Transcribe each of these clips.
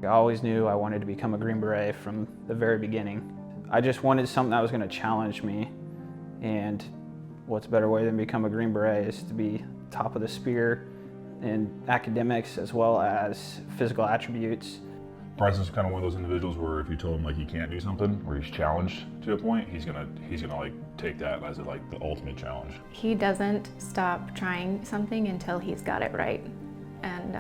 I always knew I wanted to become a Green Beret from the very beginning. I just wanted something that was going to challenge me, and what's a better way than become a Green Beret is to be top of the spear in academics as well as physical attributes. Brycen's kind of one of those individuals where if you tell him like he can't do something or he's challenged to a point, he's gonna like take that as like the ultimate challenge. He doesn't stop trying something until he's got it right, and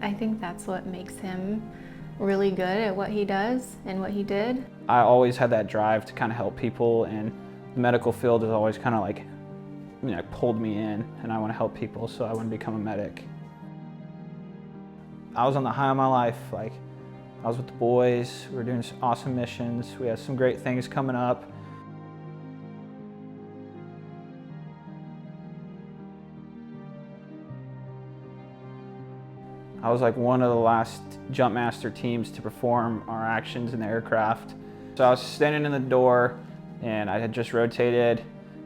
I think that's what makes him really good at what he does and what he did. I always had that drive to kind of help people, and the medical field has always kind of like, pulled me in, and I want to help people, so I want to become a medic. I was on the high of my life. Like, I was with the boys, we were doing some awesome missions, we had some great things coming up. I was like one of the last jump master teams to perform our actions in the aircraft. So I was standing in the door, and I had just rotated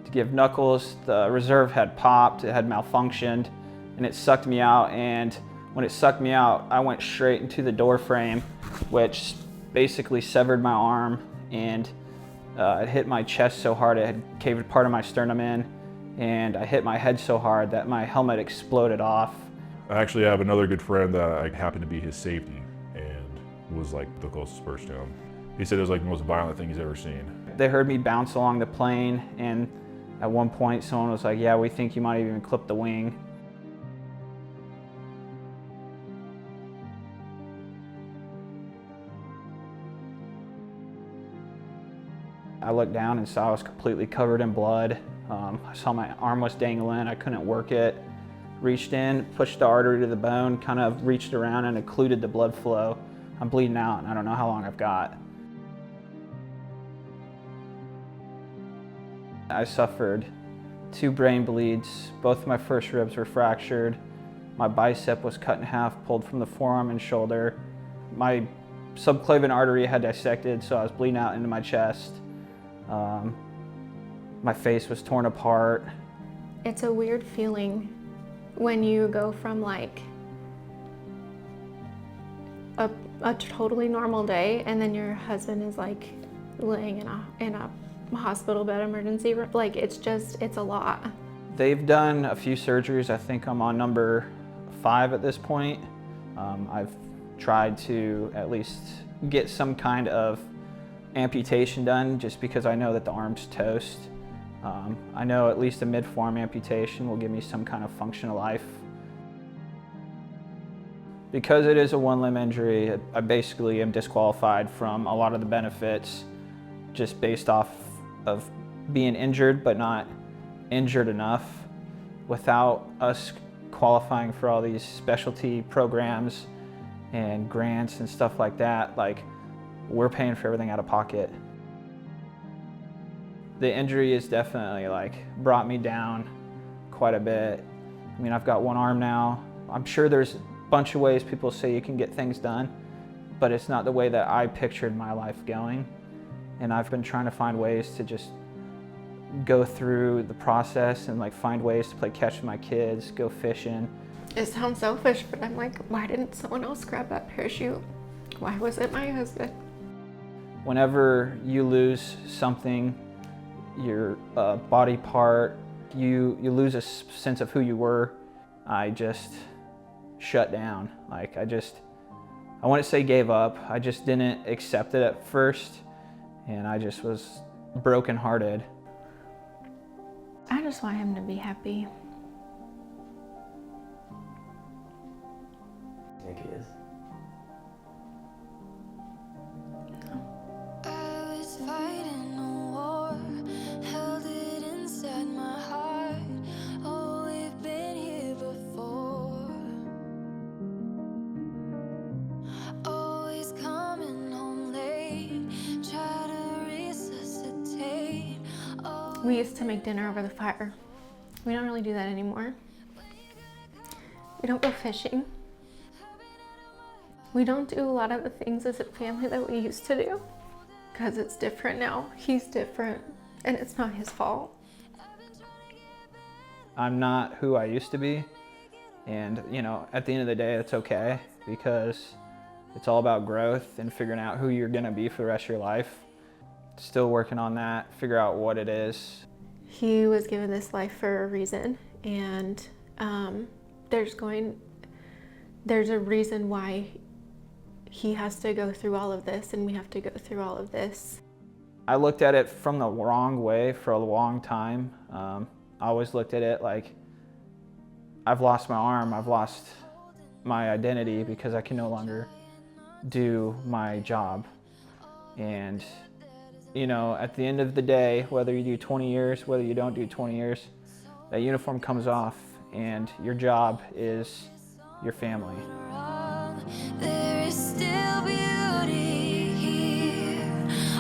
to give knuckles. The reserve had popped, it had malfunctioned, and it sucked me out. And when it sucked me out, I went straight into the door frame, which basically severed my arm, and it hit my chest so hard it had caved part of my sternum in, and I hit my head so hard that my helmet exploded off. I actually have another good friend that I happened to be his safety and was like the closest person to him. He said it was like the most violent thing he's ever seen. They heard me bounce along the plane, and at one point someone was like, "Yeah, we think you might have even clipped the wing." I looked down and saw I was completely covered in blood. I saw my arm was dangling, I couldn't work it. Reached in, pushed the artery to the bone, kind of reached around and occluded the blood flow. I'm bleeding out, and I don't know how long I've got. I suffered 2 brain bleeds. Both of my first ribs were fractured. My bicep was cut in half, pulled from the forearm and shoulder. My subclavian artery had dissected, so I was bleeding out into my chest. My face was torn apart. It's a weird feeling when you go from like a totally normal day, and then your husband is like laying in a hospital bed emergency room. Like, it's a lot. They've done a few surgeries. I think I'm on number 5 at this point. I've tried to at least get some kind of amputation done, just because I know that the arm's toast. I know at least a mid-forearm amputation will give me some kind of function of life. Because it is a one-limb injury, I basically am disqualified from a lot of the benefits just based off of being injured but not injured enough. Without us qualifying for all these specialty programs and grants and stuff like that, like, we're paying for everything out of pocket. The injury has definitely like brought me down quite a bit. I mean, I've got one arm now. I'm sure there's a bunch of ways people say you can get things done, but it's not the way that I pictured my life going. And I've been trying to find ways to just go through the process and like find ways to play catch with my kids, go fishing. It sounds selfish, but I'm like, why didn't someone else grab that parachute? Why was it my husband? Whenever you lose something, your body part, you lose a sense of who you were. I just shut down. Like, I wouldn't say gave up. I just didn't accept it at first, and I just was brokenhearted. I just want him to be happy. I think he is. I was fighting a war, held it inside my heart. Oh, we've been here before. Always coming home late, try to resuscitate. We used to make dinner over the fire. We don't really do that anymore. We don't go fishing. We don't do a lot of the things as a family that we used to do, because it's different now. He's different, and it's not his fault. I'm not who I used to be, and at the end of the day, it's okay, because It's all about growth and figuring out who you're gonna be for the rest of your life. Still working on that, figure out what it is. He was given this life for a reason, and there's a reason why he has to go through all of this, and we have to go through all of this. I looked at it from the wrong way for a long time. I always looked at it like, I've lost my arm, I've lost my identity because I can no longer do my job. And you know, at the end of the day, whether you do 20 years, whether you don't do 20 years, that uniform comes off and your job is your family. There is still beauty here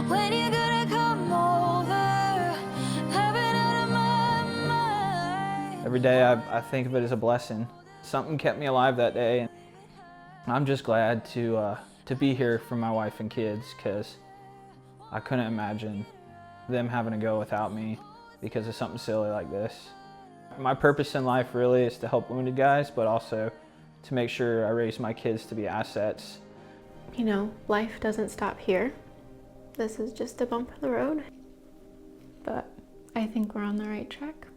when you're gonna come over. I've been out of my mind. Every day I think of it as a blessing. Something kept me alive that day. And I'm just glad to be here for my wife and kids, because I couldn't imagine them having to go without me because of something silly like this. My purpose in life really is to help wounded guys, but also to make sure I raise my kids to be assets. You know, life doesn't stop here. This is just a bump in the road. But I think we're on the right track.